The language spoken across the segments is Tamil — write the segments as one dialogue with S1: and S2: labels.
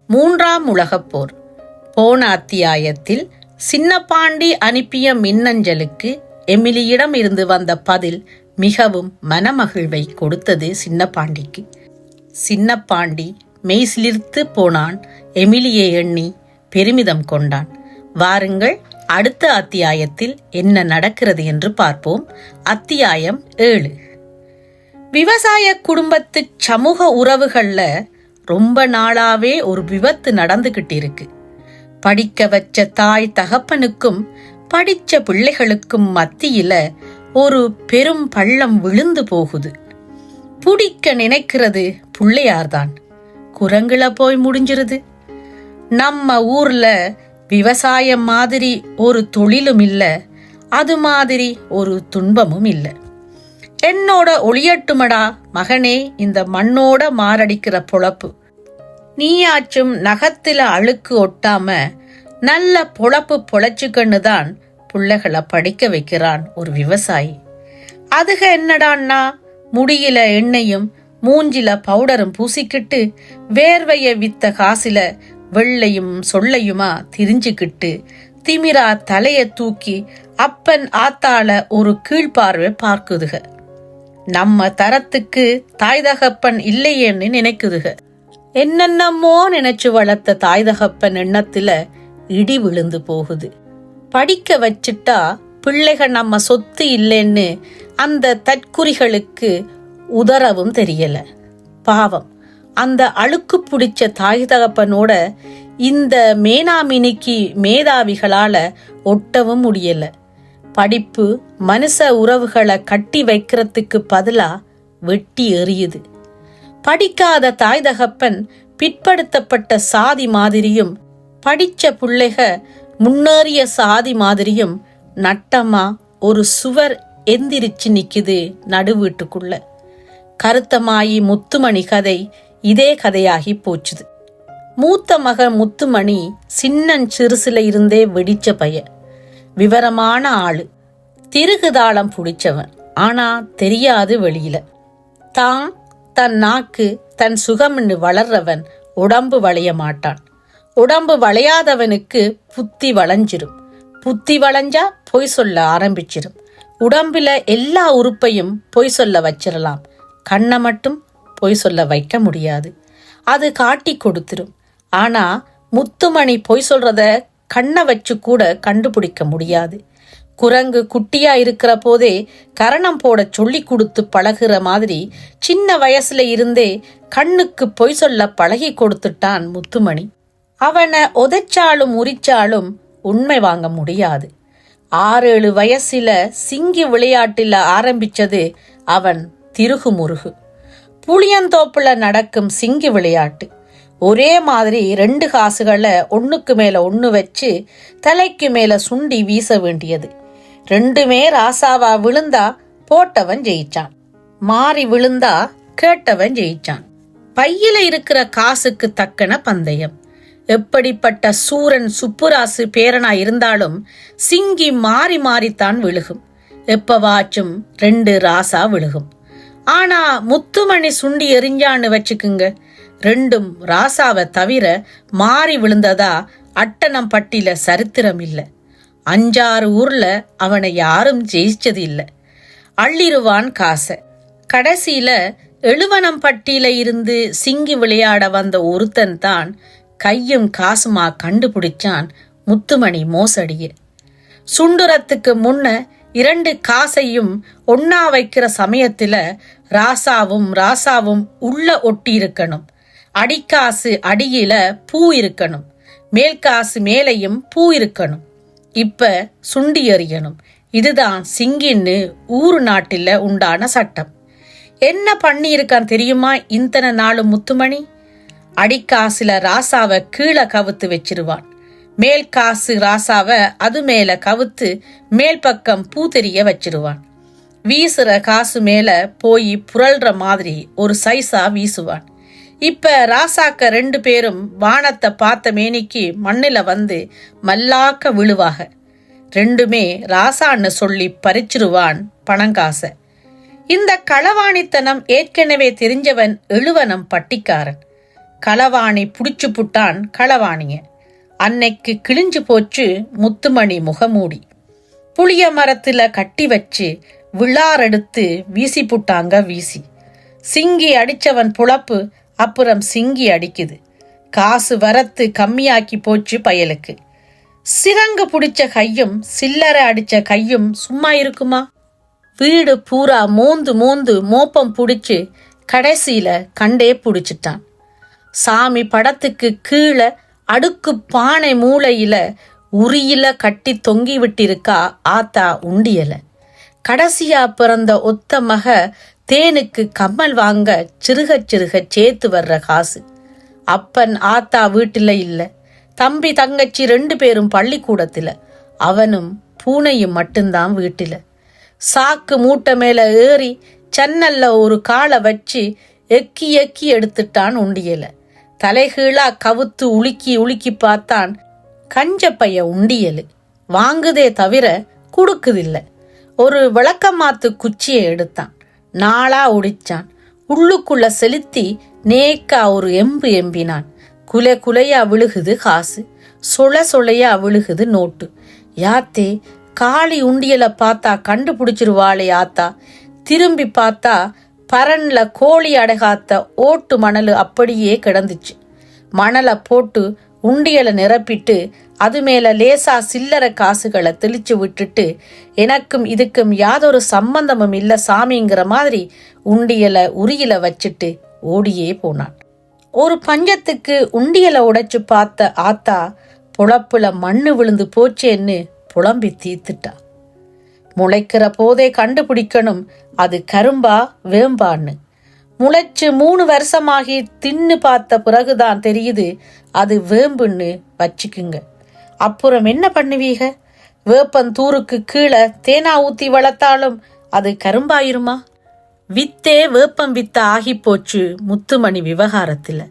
S1: மூன்றாம் உலகப் போர். போன அத்தியாயத்தில் சின்னப்பாண்டி அனுப்பிய மின்னஞ்சலுக்கு எமிலியிடம் இருந்து வந்த பதில் மிகவும் மனமகிழ்வை கொடுத்தது சின்னப்பாண்டிக்கு. சின்னப்பாண்டி மெய்சிலிர்த்து போனான். எமிலியை எண்ணி பெருமிதம் கொண்டான். வாருங்கள், அடுத்த அத்தியாயத்தில் என்ன நடக்கிறது என்று பார்ப்போம். அத்தியாயம் 7. விவசாய குடும்பத்து சமூக உறவுகள்ல ரொம்ப நாளாவே ஒரு விபத்து நடந்துகிட்டு இருக்கு. படிக்க வச்ச தாய் தகப்பனுக்கும் படிச்ச பிள்ளைகளுக்கும் மத்தியில ஒரு பெரும் பள்ளம் விழுந்து போகுது. பிடிக்க நினைக்கிறது பிள்ளையார்தான். குரங்குல போய் முடிஞ்சிருது. நம்ம ஊர்ல விவசாயம் மாதிரி ஒரு தொழிலும் இல்ல, அது மாதிரி ஒரு துன்பமும் இல்ல. என்னோட ஒளியட்டுமடா மகனே இந்த மண்ணோட மாரடிக்கிற பொழப்பு. நீயாச்சும் நகத்துல அழுக்கு ஒட்டாம நல்ல பொழப்பு பொழைச்சுக்கன்னு தான் பிள்ளைகளை படிக்க வைக்கிறான் ஒரு விவசாயி. அதுக என்னடான்னா முடியில எண்ணெயும் மூஞ்சில பவுடரும் பூசிக்கிட்டு வேர்வைய வித்த காசில வெள்ளையும் சொல்லையுமா திரிஞ்சுக்கிட்டு திமிரா தலைய தூக்கி அப்பன் ஆத்தால ஒரு கீழ்பார்வை பார்க்குதுக. நம்ம தரத்துக்கு தாய் தகப்பன் இல்லையேன்னு நினைக்குதுக. என்னென்னமோ நினைச்சு வளர்த்த தாய் தகப்பன் எண்ணத்துல இடி விழுந்து போகுது. படிக்க வச்சுட்டா பிள்ளைகள் நம்ம சொத்து இல்லைன்னு அந்த தற்குறிகளுக்கு உதறவும் தெரியல. பாவம், அந்த அழுக்கு பிடிச்ச தாய் தகப்பனோட இந்த மேனாமினிக்கு மேதாவிகளால ஒட்டவும் முடியல. படிப்பு மனுஷ உறவுகளை கட்டி வைக்கிறதுக்கு பதிலா வெட்டி எறியுது. படிக்காத தாய் தகப்பன் பிற்படுத்தப்பட்ட சாதி மாதிரியும் படிச்ச பிள்ளைக முன்னேறிய சாதி மாதிரியும் நட்டமா ஒரு சுவர் எந்திரிச்சு நிக்குது நடுவீட்டுக்குள்ள. கருத்தமாயி முத்துமணி கதை இதே கதையாகி போச்சுது. மூத்த மக முத்துமணி சின்னன் சிறுசுல இருந்தே வெடிச்ச பைய. விவரமான ஆளு, திருகுதாளம் புடிச்சவன். ஆனா தெரியாது வெளியில. தான் தன் நாக்கு தன் சுகம்னு வளர்றவன் உடம்பு வளைய மாட்டான். உடம்பு வளையாதவனுக்கு புத்தி வளைஞ்சிரும். புத்தி வளைஞ்சா பொய் சொல்ல ஆரம்பிச்சிரும். உடம்புல எல்லா உறுப்பையும் பொய் சொல்ல வச்சிடலாம், கண்ணை மட்டும் பொய் சொல்ல வைக்க முடியாது. அது காட்டி கொடுத்துரும். ஆனா முத்துமணி பொய் சொல்றத கண்ணை வச்சு கூட கண்டுபிடிக்க முடியாது. குரங்கு குட்டியா இருக்கிற போதே கரணம் போட சொல்லி கொடுத்து பழகுற மாதிரி சின்ன வயசுல இருந்தே கண்ணுக்கு பொய் சொல்ல பழகி கொடுத்துட்டான் முத்துமணி. அவனை உதைச்சாலும் உரிச்சாலும் உண்மை வாங்க முடியாது. 6-7 வயசுல சிங்கி விளையாட்டுல ஆரம்பிச்சது அவன் திருகு முருகு. புளியந்தோப்புல நடக்கும் சிங்கி விளையாட்டு. ஒரே மாதிரி 2 காசுகளை ஒண்ணுக்கு மேல ஒண்ணு வச்சு தலைக்கு மேல சுண்டி வீச வேண்டியது. 2மே ராசாவா விழுந்தா போட்டவன் ஜெயிச்சான், மாறி விழுந்தா கேட்டவன் ஜெயிச்சான். பையில இருக்கிற காசுக்கு தக்கன பந்தயம். எப்படிப்பட்ட சூரன் சுப்புராசு பேரனா இருந்தாலும் சிங்கி மாறி மாறித்தான் விழுகும். எப்பவாச்சும் 2 ராசா விழுகும். ஆனா முத்துமணி சுண்டி எறிஞ்சான்னு வச்சுக்குங்க, 2ம் ராசாவை தவிர மாறி விழுந்ததா அட்டணம் பட்டில சரித்திரம் இல்ல. 5-6 ஊர்ல அவனை யாரும் ஜெயிச்சது இல்ல. அள்ளிருவான் காச. கடைசியில எழுவனம் பட்டியில இருந்து சிங்கி விளையாட வந்த ஒருத்தன் தான் கையும் காசுமா கண்டுபிடிச்சான் முத்துமணி மோசடிய. சுண்டுறத்துக்கு முன்ன 2 காசையும் ஒன்னா வைக்கிற சமயத்துல ராசாவும் உள்ள ஒட்டி இருக்கணும். அடிக்காசு அடியில பூ இருக்கணும், மேல்காசு மேலையும் பூ இருக்கணும். இப்ப சுண்டி எறியணும். இதுதான் சிங்கின்னு ஊரு நாட்டில உண்டான சட்டம். என்ன பண்ணி இருக்கான் தெரியுமா இத்தனை நாலு முத்துமணி? அடிக்காசுல ராசாவை கீழே கவுத்து வச்சிருவான். மேல் காசு ராசாவை அது மேல கவுத்து மேல் பக்கம் பூ தெரிய வச்சிருவான். வீசுற காசு மேல போய் புரள்ற மாதிரி ஒரு சைஸா வீசுவான். இப்ப ராசாக்க 2 பேரும் வானத்தை பார்த்த மேனிக்கு மண்ணில வந்து மல்லாக்க விழுவாக. 2மே ராசான்னு சொல்லி பறிச்சிருவான் பணங்காச. இந்த களவாணித்தனம் ஏற்கனவே தெரிஞ்சவன் எழுவனம் பட்டிக்காரன். களவாணி புடிச்சு புட்டான் களவாணிய. அன்னைக்கு கிழிஞ்சு போச்சு முத்துமணி முகமூடி. புளிய மரத்துல கட்டி வச்சு விழாரெடுத்து வீசி புட்டாங்க வீசி. சிங்கி அடிச்சவன் புழப்பு அப்புறம் சிங்கி அடிக்குது. காசு வரத்து கம்மியாக்கி போச்சு பயலுக்கு. சிரங்கு பிடிச்ச கையும் சில்லறை அடிச்ச கையும் சும்மா இருக்குமா? வீடு பூரா மோந்து மோந்து மோப்பம் பிடிச்சு கடைசியில கண்டே பிடிச்சிட்டான். சாமி படத்துக்கு கீழே அடுக்கு பானை மூளையில உரியில கட்டி தொங்கி விட்டிருக்கா ஆத்தா உண்டியல. கடைசியா பிறந்த ஒத்த மக தேனுக்கு கம்மல் வாங்க சிறுக சிறுக சேர்த்து வர்ற காசு. அப்பன் ஆத்தா வீட்டில இல்ல. தம்பி தங்கச்சி 2 பேரும் பள்ளிக்கூடத்துல. அவனும் பூனையும் மட்டும்தான் வீட்டில. சாக்கு மூட்டை மேல ஏறி சன்னல்ல ஒரு காலை வச்சு எக்கி எக்கி எடுத்துட்டான் உண்டியல. தலைகீழா கவுத்து உலுக்கி உலுக்கி பார்த்தான். கஞ்சப்பைய உண்டியலு வாங்குதே தவிர குடுக்குதில்ல. ஒரு விளக்கமாத்து குச்சியை எடுத்தான். 4ஆ உடிச்சான். உள்ளுக்குள்ள செலுத்தி நேக்கா ஒரு எம்பு எம்பினான். குலை குலையா விழுகுது காசு. சொலையா விழுகுது நோட்டு. யாத்தே, காளி உண்டியல பார்த்தா கண்டுபிடிச்சிருவாளே ஆத்தா. திரும்பி பார்த்தா பரன்ல கோழி அடகாத்த ஓட்டு மணல் அப்படியே கிடந்துச்சு. மணலை போட்டு உண்டியலை நிரப்பிட்டு அது மேல லேசா சில்லறை காசுகளை தெளிச்சு விட்டுட்டு எனக்கும் இதுக்கும் யாதொரு சம்பந்தமும் இல்ல சாமிங்கிற மாதிரி உண்டியலை உரியில வச்சுட்டு ஓடியே போனான். ஒரு பஞ்சத்துக்கு உண்டியலை உடைச்சு பார்த்த ஆத்தா புழப்புல மண்ணு விழுந்து போச்சேன்னு புலம்பி தீத்துட்டா. முளைக்கிற போதே கண்டுபிடிக்கணும் அது கரும்பா வேம்பான்னு. முளைச்சு 3 வருஷமாகி தின்னு பார்த்த பிறகுதான் தெரியுது அது வேம்புன்னு வச்சுக்குங்க. அப்புறம் என்ன பண்ணுவீக? வேப்பந்தூருக்கு கீழே தேனா ஊத்தி வளர்த்தாலும் அது கரும்பாயிருமா? வித்தே வேப்பம் வித்த ஆகி போச்சு முத்துமணி விவகாரத்துல.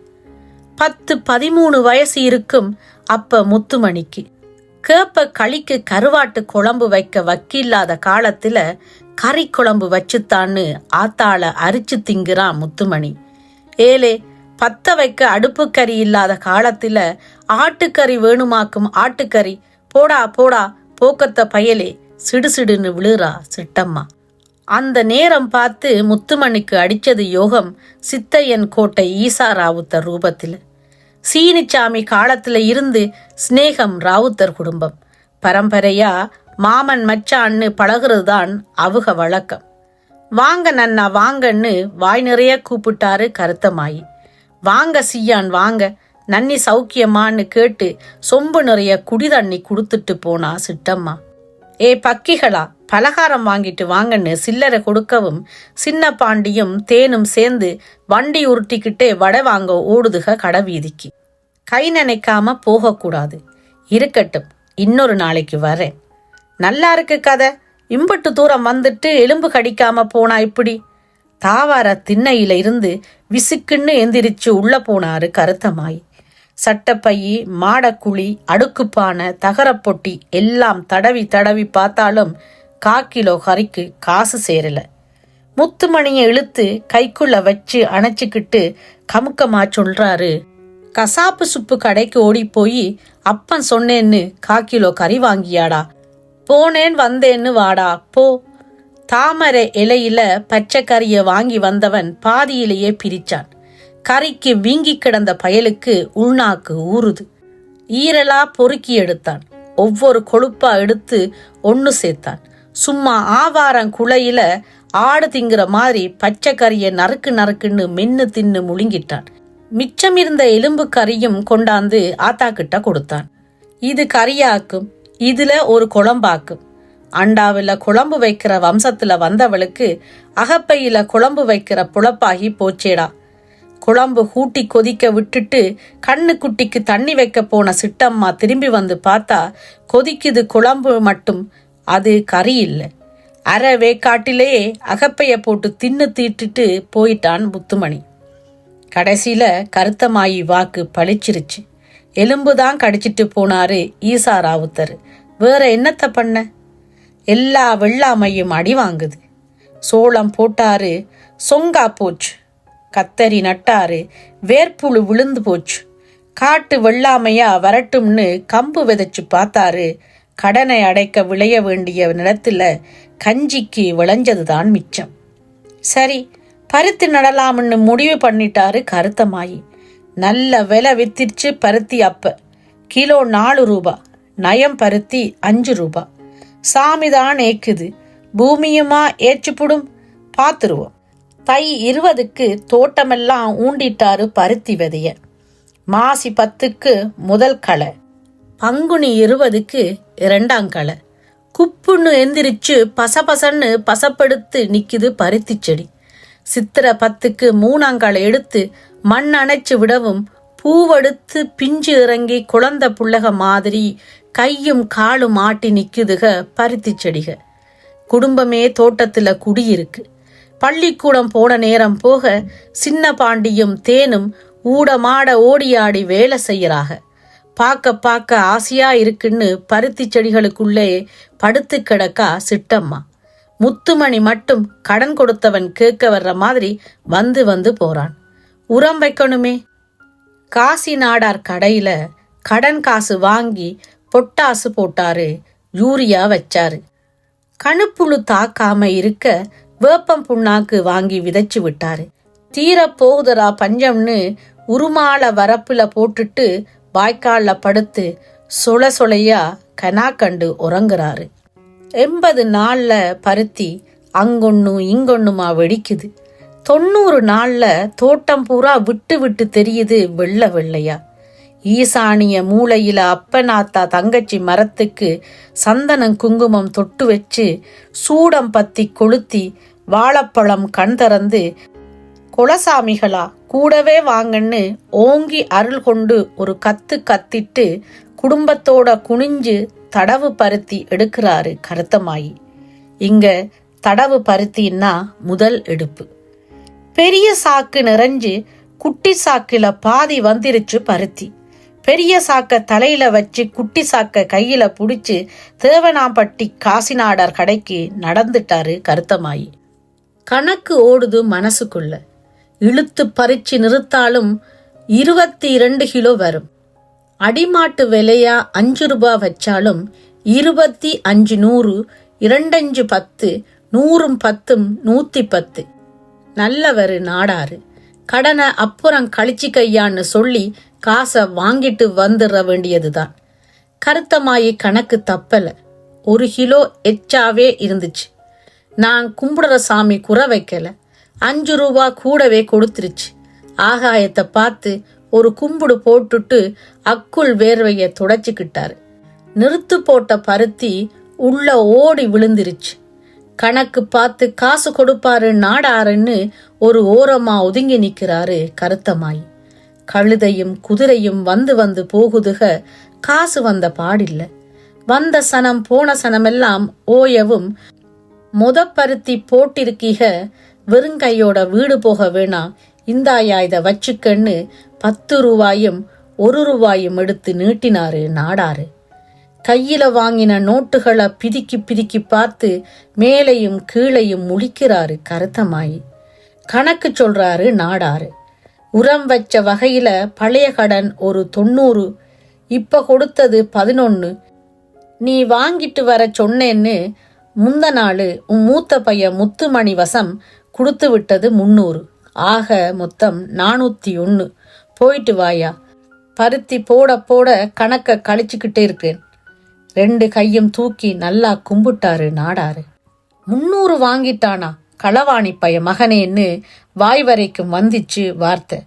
S1: 10-13 வயசு இருக்கும் அப்ப முத்துமணிக்கு. கேப்ப களிக்கு கருவாட்டு குழம்பு வைக்க வக்கில்லாத காலத்துல கறி குழம்பு வச்சுத்தான்னு ஆத்தாள அரிச்சு திங்குறான் முத்துமணி. ஏலே, பத்த வைக்க அடுப்பு கறி இல்லாத காலத்துல ஆட்டுக்கறி வேணுமாக்கும் ஆட்டுக்கறி. போடா போடா போக்கத்த பயலே, சிடுசிடுன்னு விழுறா சிட்டம்மா. அந்த நேரம் பார்த்து முத்துமணிக்கு அடிச்சது யோகம் சித்தையன் கோட்டை ஈசா ராவுத்தர் ரூபத்தில். சீனிச்சாமி காலத்துல இருந்து ஸ்நேகம் ராவுத்தர் குடும்பம். பரம்பரையா மாமன் மச்சான்னு பழகுறதுதான் அவுக வழக்கம். வாங்க நன்னா வாங்கன்னு வாய் நிறைய கூப்பிட்டாரு கருத்தமாயி. வாங்க சீயான் வாங்க, நன்னி சௌக்கியமான்னு கேட்டு சொம்பு நிறைய குடி தண்ணி கொடுத்துட்டு போனா சிட்டம்மா. ஏ பக்கிகளா, பலகாரம் வாங்கிட்டு வாங்கன்னு சில்லறை கொடுக்கவும் சின்ன பாண்டியும் தேனும் சேர்ந்து வண்டி உருட்டிக்கிட்டே வடை வாங்க ஓடுதுக கடவீதிக்கு. கை நினைக்காம போகக்கூடாது. இருக்கட்டும், இன்னொரு நாளைக்கு வரேன். நல்லா இருக்கு கதை. இம்பட்டு தூரம் வந்துட்டு எலும்பு கடிக்காம போனா இப்படி? தாவார திண்ணையில இருந்து விசுக்குன்னு எந்திரிச்சு உள்ள போனாரு கருத்தமாயி. சட்டப்பையி, மாடக்குழி, அடுக்குப்பானை, தகரப்பொட்டி எல்லாம் தடவி தடவி பார்த்தாலும் 1/4 கிலோ கறிக்கு காசு சேரல. முத்துமணியை இழுத்து கைக்குள்ள வச்சு அணைச்சிக்கிட்டு கமுக்கமா சொல்றாரு, கசாப்பு சுப்பு கடைக்கு ஓடி போய் அப்பன் சொன்னேன்னு 1/4 கிலோ கறி வாங்கியாடா. போனேன் வந்தேன்னு வாடா போ. தாமரை இலையில பச்சை கறியை வாங்கி வந்தவன் பாதியிலேயே பிரிச்சான். கறிக்கு வீங்கி கிடந்த பயலுக்கு உள்நாக்கு ஊறுது. ஈரலா பொறுக்கி எடுத்தான். ஒவ்வொரு கொழுப்பா எடுத்து ஒன்னு சேர்த்தான். சும்மா ஆவாரம் குளையில ஆடு திங்குற மாதிரி பச்சை கறியை நறுக்கு நறுக்குன்னு மென்னு தின்னு முழுங்கிட்டான். மிச்சம் இருந்த எலும்பு கறியும் கொண்டாந்து ஆத்தா கிட்ட கொடுத்தான். இது கறியாக்கும், இதுல ஒரு குழம்பாக்கும். அண்டாவில குழம்பு வைக்கிற வம்சத்துல வந்தவளுக்கு அகப்பையில குழம்பு வைக்கிற புழப்பாகி போச்சேடா. குழம்பு கூட்டி கொதிக்க விட்டுட்டு கண்ணு குட்டிக்கு தண்ணி வைக்க போன சிட்டம்மா திரும்பி வந்து பார்த்தா கொதிக்குது குழம்பு மட்டும், அது கறி இல்லை. அரை வேக்காட்டிலேயே அகப்பைய போட்டு தின்னு தீட்டுட்டு போயிட்டான் முத்துமணி. கடைசியில கருத்தமாயி வாக்கு பழிச்சிருச்சு. எலும்புதான் கடிச்சிட்டு போனாரு ஈசா ராவுத்தர். வேற என்னத்த பண்ண? எல்லா வெள்ளாமையும் அடி வாங்குது. சோளம் போட்டாரு, சொங்கா போச்சு. கத்தரி நட்டாரு, வேர்ப்புழு விழுந்து போச்சு. காட்டு வெள்ளாமையா வரட்டும்னு கம்பு விதைச்சு பார்த்தாரு. கடனை அடைக்க விளைய வேண்டிய நிலத்துல கஞ்சிக்கு விளைஞ்சதுதான் மிச்சம். சரி, பருத்தி நடலாம்னு முடிவு பண்ணிட்டாரு கருத்தமாயி. நல்ல விலை வித்திருச்சு பருத்தி. அப்ப கிலோ 4 ரூபா, நயம் பருத்தி 5 ரூபா. சாமிதான் ஏக்குது, பூமியுமா ஏச்சுப்புடும், பார்த்துருவோம். தை 20க்கு தோட்டமெல்லாம் ஊண்டிட்டாரு பருத்தி விதைய. மாசி 10க்கு முதல் களை, பங்குனி 20க்கு 2ஆம் களை. குப்புன்னு எந்திரிச்சு பசபசன்னு பசப்படுத்து நிக்குது பருத்தி செடி. சித்திரை 10க்கு 3ஆம் களை எடுத்து மண் அணைச்சு விடவும் பூவெடுத்து பிஞ்சு இறங்கி குழந்த புள்ளக மாதிரி கையும் காலும் ஆட்டி நிக்குதுக பருத்தி செடிக. குடும்பமே தோட்டத்துல குடியிருக்கு. பள்ளிக்கூடம் போன நேரம் போக சின்ன பாண்டியும் தேனும் ஊடமாட ஓடியாடி வேலை செய்யறாக. பார்க்க பார்க்க ஆசையா இருக்குன்னு பருத்தி செடிகளுக்குள்ளே படுத்து கிடக்கா சிட்டம்மா. முத்துமணி மட்டும் கடன் கொடுத்தவன் கேட்க வர்ற மாதிரி வந்து வந்து போறான். உரம் வைக்கணுமே. காசி நாடார் கடையில கடன் காசு வாங்கி பொட்டாசு போட்டாரு, யூரியா வச்சாரு. கணுப்புழு தாக்காம இருக்க வேப்பம் புண்ணாக்கு வாங்கி விதைச்சு விட்டாரு. தீரப்போகுதரா பஞ்சம்னு உருமால வரப்புல போட்டுட்டு வாய்க்கால்ல படுத்து சொல சொலையா கனாக்கண்டு உறங்குறாரு. 80 நாள்ல பருத்தி அங்கொன்னும் இங்கொன்னுமா வெடிக்குது. 90 நாள்ல தோட்டம் பூரா விட்டு விட்டு தெரியுது வெள்ளை வெள்ளையா. ஈசானிய மூளையில அப்பனாத்தா தங்கச்சி மரத்துக்கு சந்தனம் குங்குமம் தொட்டு வச்சு சூடம் பத்தி கொளுத்தி வாழைப்பழம் கண் திறந்து குலசாமிகளா கூடவே வாங்கன்னு ஓங்கி அருள் கொண்டு ஒரு கத்து கத்திட்டு குடும்பத்தோட குனிஞ்சு தடவு பருத்தி எடுக்கிறாரு கருத்தமாயி. இங்க தடவு பருத்தின்னா முதல் எடுப்பு. பெரிய சாக்கு நிறைஞ்சு குட்டி சாக்குல பாதி வந்துருச்சு பருத்தி. பெரிய சாக்க தலையில வச்சு குட்டி சாக்க கையில புடிச்சு தேவனாம்பட்டி காசிநாடார் கடைக்கு நடந்துட்டாரு கருத்தமாயி. கணக்கு ஓடுது மனசுக்குள்ள. இழுத்து பறிச்சு நிறுத்தாலும் 22 கிலோ வரும். அடிமாட்டு விலையா 5 ரூபா வச்சாலும் 25 100, 25 10, 100 10, 110. நல்லவரு நாடாரு. கடனை அப்புறம் கழிச்சு கையான்னு சொல்லி காசை வாங்கிட்டு வந்துட வேண்டியதுதான். கருத்தமாயி கணக்கு தப்பல. 1 கிலோ எச்சாவே இருந்துச்சு. நான் கும்பிடுற சாமி குறை வைக்கல. 5 ரூபா கூடவே கொடுத்துருச்சு. ஆகாயத்தை பார்த்து ஒரு கும்பிடு போட்டுட்டு அக்குள் வேர்வைய துடைச்சுக்கிட்டாரு. நிறுத்து போட்ட பருத்தி உள்ள ஓடி விழுந்துருச்சு. கணக்கு பார்த்து காசு கொடுப்பாரு நாடாருன்னு ஒரு ஓரமா ஒதுங்கி நிக்கிறாரு கருத்தமாயி. கழுதையும் குதிரையும் வந்து வந்து போகுதுக, காசு வந்த பாடில்ல. வந்த சனம் போன சனமெல்லாம் ஓயவும் பருத்தி போட்டிருக்கீக, வெறுங்கையோட வீடு போக வேணாம், இந்தாயா இத வச்சுக்கன்னு 10 ரூபாயும் 1 ரூபாயும் எடுத்து நீட்டினாரு நாடாரு. கையில வாங்கின நோட்டுகளை பிதிக்கி பிதிக்கி பார்த்து மேலையும் கீழையும் முழிக்கிறாரு கருத்தமாயி. கணக்கு சொல்றாரு நாடாரு. உரம் வச்ச வகையில பழைய கடன் ஒரு 90, இப்ப கொடுத்தது 11. நீ வாங்கிட்டு வர சொன்னேன்னு முந்த நாள் உன் மூத்த பையன் முத்துமணி வசம் கொடுத்து விட்டது 300. ஆக மொத்தம் 401. போயிட்டு வாயா. பருத்தி போட போட கணக்க கழிச்சுக்கிட்டே இருக்கேன். 2 கையும் தூக்கி நல்லா கும்பிட்டாரு நாடாரு. 300 வாங்கிட்டானா களவாணி பைய மகனேன்னு வாய் வரைக்கும் வந்துச்சு வார்த்தை.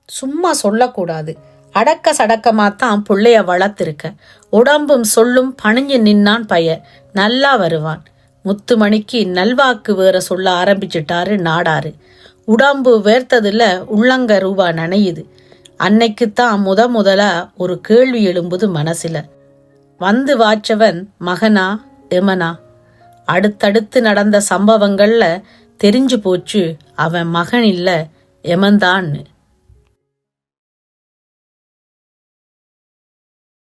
S1: சும்மா சொல்லக்கூடாது. அடக்க சடக்கமாத்தான் பிள்ளைய வளர்த்திருக்க. உடம்பும் சொல்லும் பணிஞ்சு நின்னான் பைய, நல்லா வருவான். முத்துமணிக்கு நல்வாக்கு வேற சொல்ல ஆரம்பிச்சிட்டாரு நாடாரு. உடம்பு வேர்த்ததுல உள்ளங்க ரூபா நனையுது. அன்னைக்குத்தான் முதலா ஒரு கேள்வி எழும்புது மனசுல. வந்து வாச்சவன் மகனா எமனா? அடுத்தடுத்து நடந்த சம்பவங்கள்ல தெரிஞ்சு போச்சு அவன் மகன் இல்ல எமன்தான்னு.